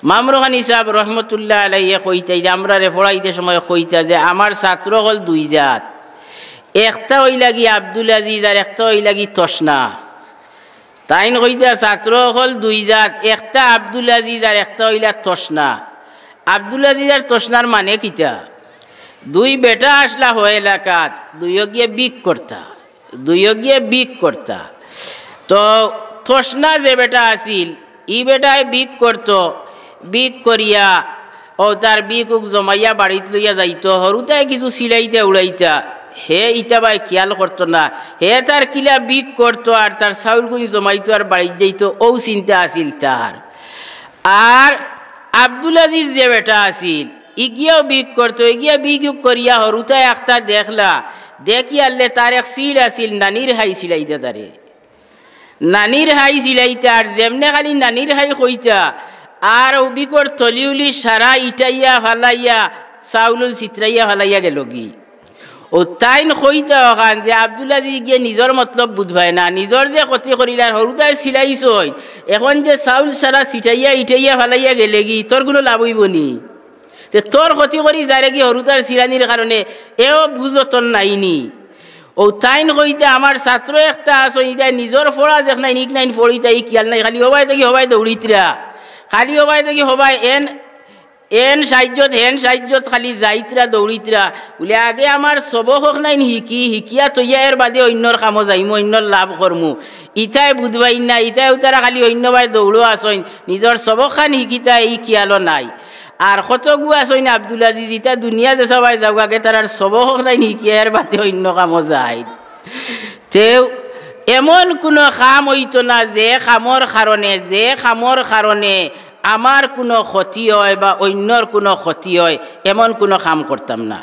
মামরুখানি সাহেব রহমতুল্লাহ আলাইহি কইতাই যে আমরা রে পড়াইতে সময় কইতা যে আমার ছাত্র হল দুই জাত, একটা হই লাগি আব্দুল আজিজ আর একটা হই লাগি তসনা। তাইন কইতা ছাত্র হল দুই জাত, একটা আব্দুল আজিজ আর একটা হইলা তসনা। আব্দুল আজিজ আর তসনার মানে কিতা? দুই বেটা আসলা হয় এলাকাত, দুইও গিয়ে বিক করতা। তো তসনা যে বেটা আসিল ই বেটায় বিক করত, বিক করিয়া ও তার বিকুক জমাইয়া বাড়িত লইয়া যাইতো, হরুতায় কিছু সিলাইতে উড়াইতা। হে ইটা ভাই খেয়াল করতো না, হে তার কিলা বিক করতো আর তার চাউলগুলি জমাইতো আর বাড়িত যাইতো, ও চিন্তা আসিল তার। আর আব্দুল আজিজ যে বেটা আসিল ইগিয়াও বিক করতো, ইগিয়া বিক করিয়া হরুতায় একটা দেখলা, দেখি আনলে তার এক সিল আসিল, নানির হাই সিলাইতে তারে, নানির হাই সিলাইতে। আর যেমনে খালি নানির হাই কইতা আর বিকর তলিউলি সারা ইটাইয়া ফালাইয়া চাউলুল চিত্রাইয়া ফালাইয়া গেল গি। ও তাইন কইতা ওখান যে আব্দুল আজিজ গিয়ে নিজের মতলব বুঝবাই না, নিজের যে ক্ষতি করিলার হরুতায় সিলাইছ, এখন যে চাউল সারা চিটাইয়া ইটাইয়া ফালাইয়া গেলে গি, তোর কোনো লাভ হইব নি? তোর ক্ষতি করি যারে কি হরুতার সিলানির কারণে এও বুঝো তোর নাইনি। ও তাইন কইতে আমার ছাত্র একটা আছো, ইটা নিজের ফোড়া যেখানে নিক নাইন ফড়িতা ই খেয়াল নাই, খালি হবাই থাকি হবাই দৌড়িতরা, খালি হবাই থাকি হবাই এন সাহায্যত হেন সাহায্যত খালি যাইতরা দৌড়িতরা। বলে আগে আমার সবক হোক নাইন শিকিয়া তৈয়া এর বাদে অন্যর কামো যাইমু, অন্যর লাভ করমু, ইটাই বুধবাই না, ইটাই তারা খালি অন্য বাই দৌড়ো আসইন, নিজের সবক খান শিকিতা এই খেয়ালও নাই। আর কত গু আসইন আব্দুল আজিজ ইটা দুনিয়া যে সবাই যাও আগে তার সবক হোক নাইন শিকিয়া এর বাদে অন্য কামো যায়। তেও এমন কোনো কাম হইতো না যে খামর কারণে আমার কোনো ক্ষতি হয় বা অন্যর কোনো ক্ষতি হয়, এমন কোনো কাম করতাম না।